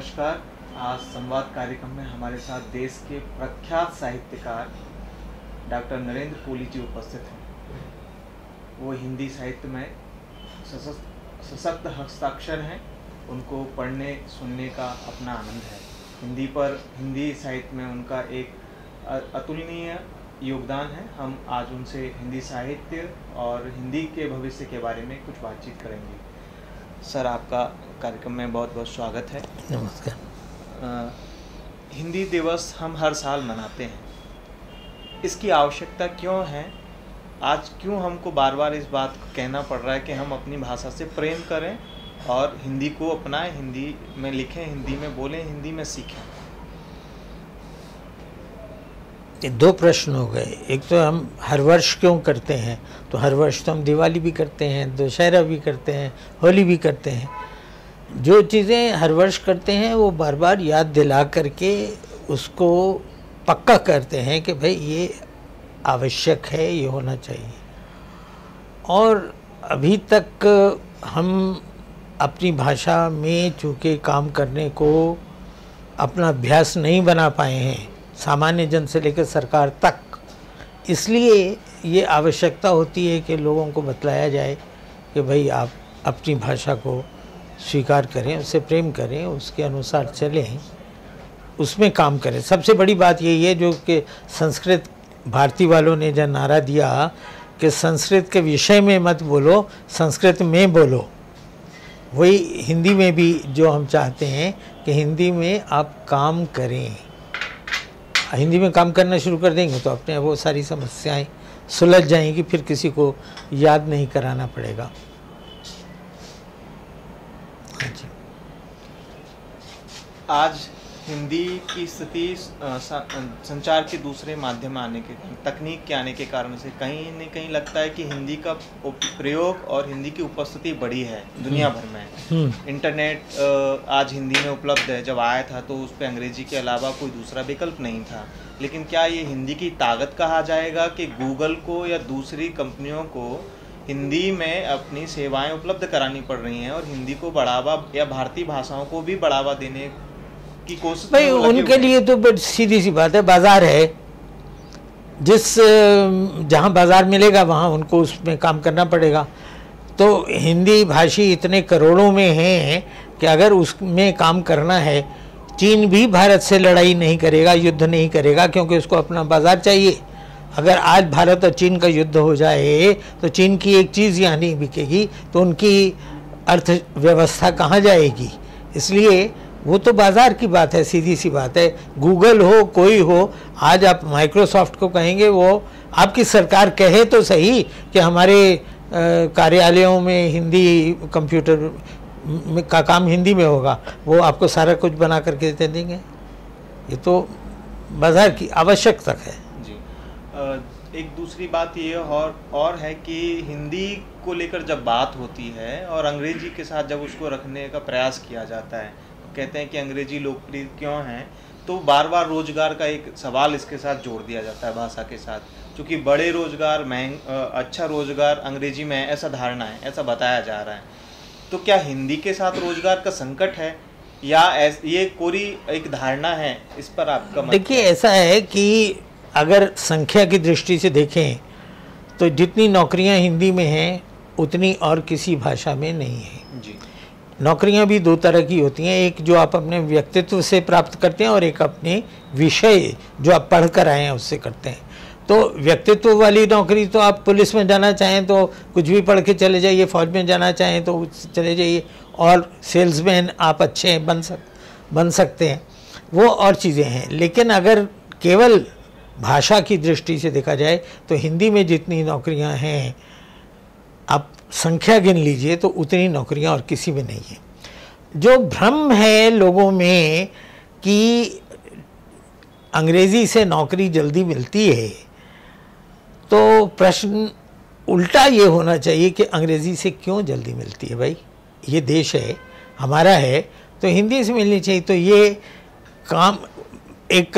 नमस्कार। आज संवाद कार्यक्रम में हमारे साथ देश के प्रख्यात साहित्यकार डॉक्टर नरेंद्र कोली जी उपस्थित हैं। वो हिंदी साहित्य में सशक्त हस्ताक्षर हैं। उनको पढ़ने सुनने का अपना आनंद है। हिंदी साहित्य में उनका एक अतुलनीय योगदान है। हम आज उनसे हिंदी साहित्य और हिंदी के भविष्य के बारे में कुछ बातचीत करेंगे। सर, आपका कार्यक्रम में बहुत बहुत स्वागत है। नमस्कार। हिंदी दिवस हम हर साल मनाते हैं। इसकी आवश्यकता क्यों है? आज क्यों हमको बार बार इस बात को कहना पड़ रहा है कि हम अपनी भाषा से प्रेम करें और हिंदी को अपनाएं, हिंदी में लिखें, हिंदी में बोलें, हिंदी में सीखें? ये दो प्रश्न हो गए। एक तो हम हर वर्ष क्यों करते हैं, तो हर वर्ष तो हम दिवाली भी करते हैं, दशहरा भी करते हैं, होली भी करते हैं। जो चीज़ें हर वर्ष करते हैं वो बार बार याद दिला करके उसको पक्का करते हैं कि भाई ये आवश्यक है, ये होना चाहिए। और अभी तक हम अपनी भाषा में चूँकि काम करने को अपना अभ्यास नहीं बना पाए हैं, सामान्य जन से लेकर सरकार तक, इसलिए ये आवश्यकता होती है कि लोगों को बतलाया जाए कि भाई आप अपनी भाषा को स्वीकार करें, उससे प्रेम करें, उसके अनुसार चलें, उसमें काम करें। सबसे बड़ी बात यही है जो कि संस्कृत भारती वालों ने जो नारा दिया कि संस्कृत के विषय में मत बोलो, संस्कृत में बोलो, वही हिंदी में भी जो हम चाहते हैं कि हिंदी में आप काम करें। हिंदी में काम करना शुरू कर देंगे तो अपने वो सारी समस्याएं सुलझ जाएंगी, फिर किसी को याद नहीं कराना पड़ेगा। हाँ जी। आज हिंदी की स्थिति संचार के दूसरे माध्यम आने के, तकनीक के आने के कारण से कहीं न कहीं लगता है कि हिंदी का प्रयोग और हिंदी की उपस्थिति बढ़ी है दुनिया भर में। इंटरनेट आज हिंदी में उपलब्ध है। जब आया था तो उस पर अंग्रेजी के अलावा कोई दूसरा विकल्प नहीं था। लेकिन क्या ये हिंदी की ताकत कहा जाएगा कि गूगल को या दूसरी कंपनियों को हिंदी में अपनी सेवाएं उपलब्ध करानी पड़ रही हैं और हिंदी को बढ़ावा या भारतीय भाषाओं को भी बढ़ावा देने की कोशिश? भाई उनके लिए तो सीधी सी बात है, बाजार है। जहाँ बाजार मिलेगा वहाँ उनको उसमें काम करना पड़ेगा। तो हिंदी भाषी इतने करोड़ों में हैं कि अगर उसमें काम करना है, चीन भी भारत से लड़ाई नहीं करेगा, युद्ध नहीं करेगा, क्योंकि उसको अपना बाजार चाहिए। अगर आज भारत और चीन का युद्ध हो जाए तो चीन की एक चीज़ यहाँ नहीं बिकेगी, तो उनकी अर्थव्यवस्था कहाँ जाएगी? इसलिए वो तो बाज़ार की बात है, सीधी सी बात है। गूगल हो, कोई हो, आज आप माइक्रोसॉफ्ट को कहेंगे, वो आपकी सरकार कहे तो सही कि हमारे कार्यालयों में हिंदी, कंप्यूटर का काम हिंदी में होगा, वो आपको सारा कुछ बना करके दे देंगे। ये तो बाज़ार की आवश्यकता है जी। एक दूसरी बात ये और है कि हिंदी को लेकर जब बात होती है और अंग्रेजी के साथ जब उसको रखने का प्रयास किया जाता है, कहते हैं कि अंग्रेजी लोकप्रिय क्यों है, तो बार बार रोजगार का एक सवाल इसके साथ जोड़ दिया जाता है भाषा के साथ। क्योंकि बड़े रोजगार, अच्छा रोजगार अंग्रेजी में है, ऐसा धारणा है, ऐसा बताया जा रहा है। तो क्या हिंदी के साथ रोजगार का संकट है या ये कोरी एक धारणा है? इस पर आपका मत? देखिए, ऐसा है कि अगर संख्या की दृष्टि से देखें तो जितनी नौकरियां हिंदी में हैं उतनी और किसी भाषा में नहीं है जी। नौकरियां भी दो तरह की होती हैं, एक जो आप अपने व्यक्तित्व से प्राप्त करते हैं और एक अपने विषय जो आप पढ़ कर आए हैं उससे करते हैं। तो व्यक्तित्व वाली नौकरी तो आप पुलिस में जाना चाहें तो कुछ भी पढ़ के चले जाइए, फौज में जाना चाहें तो चले जाइए, और सेल्समैन आप अच्छे बन सकते हैं, वो और चीज़ें हैं। लेकिन अगर केवल भाषा की दृष्टि से देखा जाए तो हिंदी में जितनी नौकरियां हैं, आप संख्या गिन लीजिए तो उतनी नौकरियां और किसी में नहीं है। जो भ्रम है लोगों में कि अंग्रेज़ी से नौकरी जल्दी मिलती है, तो प्रश्न उल्टा ये होना चाहिए कि अंग्रेज़ी से क्यों जल्दी मिलती है? भाई ये देश है, हमारा है, तो हिंदी से मिलनी चाहिए। तो ये काम एक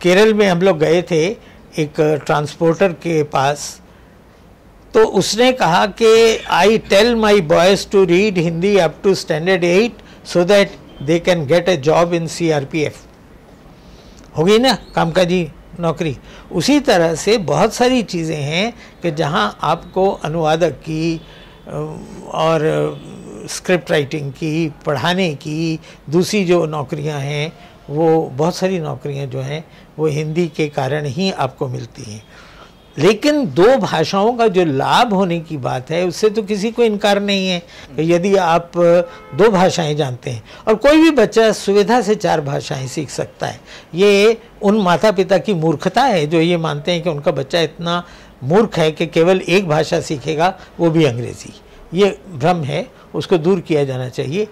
केरल में हम लोग गए थे एक ट्रांसपोर्टर के पास, तो उसने कहा कि I tell my boys to read Hindi up to standard 8 so that they can get a job in CRPF. हो गई ना कामकाजी नौकरी। उसी तरह से बहुत सारी चीज़ें हैं कि जहां आपको अनुवादक की और स्क्रिप्ट राइटिंग की, पढ़ाने की, दूसरी जो नौकरियां हैं वो बहुत सारी नौकरियां जो हैं वो हिंदी के कारण ही आपको मिलती हैं। लेकिन दो भाषाओं का जो लाभ होने की बात है उससे तो किसी को इनकार नहीं है कि यदि आप दो भाषाएं जानते हैं, और कोई भी बच्चा सुविधा से 4 भाषाएं सीख सकता है। ये उन माता पिता की मूर्खता है जो ये मानते हैं कि उनका बच्चा इतना मूर्ख है कि केवल एक भाषा सीखेगा, वो भी अंग्रेज़ी। ये भ्रम है, उसको दूर किया जाना चाहिए।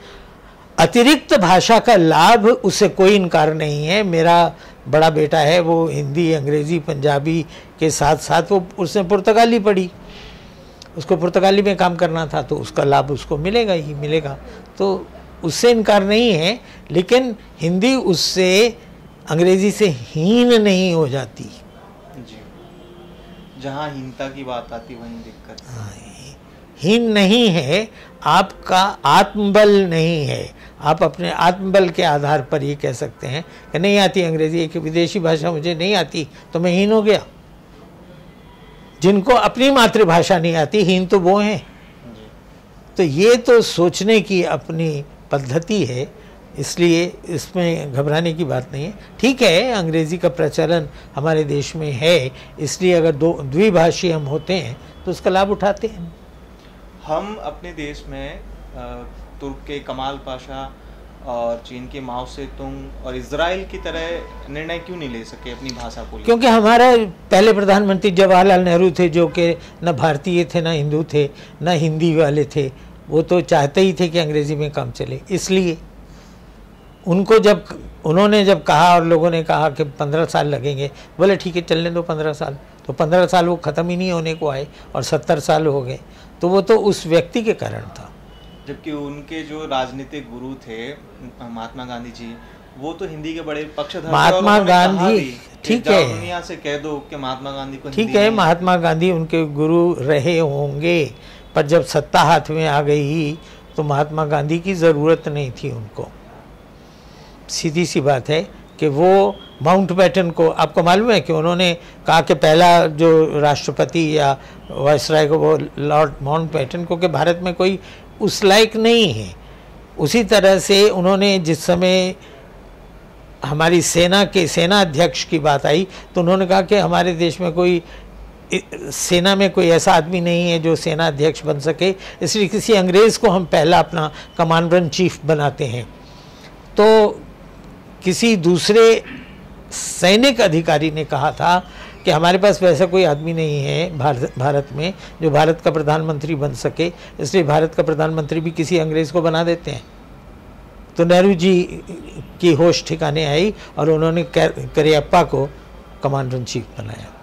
अतिरिक्त भाषा का लाभ उससे कोई इनकार नहीं है। मेरा बड़ा बेटा है, वो हिंदी, अंग्रेज़ी, पंजाबी के साथ साथ वो उसने पुर्तगाली पढ़ी, उसको पुर्तगाली में काम करना था, तो उसका लाभ उसको मिलेगा ही मिलेगा, तो उससे इनकार नहीं है। लेकिन हिंदी उससे, अंग्रेज़ी से हीन नहीं हो जाती। जी, जहाँ हीनता की बात आती वहीं दिक्कत। हाँ, हीन नहीं है, आपका आत्मबल नहीं है। आप अपने आत्मबल के आधार पर ये कह सकते हैं कि नहीं आती अंग्रेज़ी, एक विदेशी भाषा मुझे नहीं आती तो मैं हीन हो गया। जिनको अपनी मातृभाषा नहीं आती, हीन तो वो हैं। तो ये तो सोचने की अपनी पद्धति है, इसलिए इसमें घबराने की बात नहीं है। ठीक है, अंग्रेज़ी का प्रचलन हमारे देश में है, इसलिए अगर द्विभाषी हम होते हैं तो उसका लाभ उठाते हैं। हम अपने देश में तुर्क के कमाल पाशा और चीन के माओ सेतुंग और इजराइल की तरह निर्णय क्यों नहीं ले सके अपनी भाषा को? क्योंकि हमारा पहले प्रधानमंत्री जवाहरलाल नेहरू थे, जो कि न भारतीय थे, न हिंदू थे, न हिंदी वाले थे। वो तो चाहते ही थे कि अंग्रेज़ी में काम चले, इसलिए उनको उन्होंने जब कहा और लोगों ने कहा कि 15 साल लगेंगे, बोले ठीक है चलने दो 15 साल। तो 15 साल वो ख़त्म ही नहीं होने को आए और 70 साल हो गए। तो वो तो उस व्यक्ति के कारण था। जबकि उनके जो राजनीतिक गुरु थे महात्मा गांधी जी, वो तो हिंदी के बड़े पक्षधर। महात्मा गांधी, ठीक है, दुनिया से कह दो कि महात्मा गांधी को ठीक है, महात्मा गांधी उनके गुरु रहे होंगे, पर जब सत्ता हाथ में आ गई तो महात्मा गांधी की ज़रूरत नहीं थी उनको। सीधी सी बात है कि वो माउंटबेटन को, आपको मालूम है कि उन्होंने कहा कि पहला जो राष्ट्रपति या वायसराय को, वो लॉर्ड माउंटबेटन को, कि भारत में कोई उस लायक नहीं है। उसी तरह से उन्होंने जिस समय हमारी सेना के सेना अध्यक्ष की बात आई तो उन्होंने कहा कि हमारे देश में कोई सेना में कोई ऐसा आदमी नहीं है जो सेना अध्यक्ष बन सके, इसलिए किसी अंग्रेज़ को हम पहला अपना कमांडर इन चीफ बनाते हैं। तो किसी दूसरे सैनिक अधिकारी ने कहा था कि हमारे पास वैसा कोई आदमी नहीं है भारत में जो भारत का प्रधानमंत्री बन सके, इसलिए भारत का प्रधानमंत्री भी किसी अंग्रेज़ को बना देते हैं। तो नेहरू जी की होश ठिकाने आई और उन्होंने करियप्पा को कमांडर इन चीफ बनाया।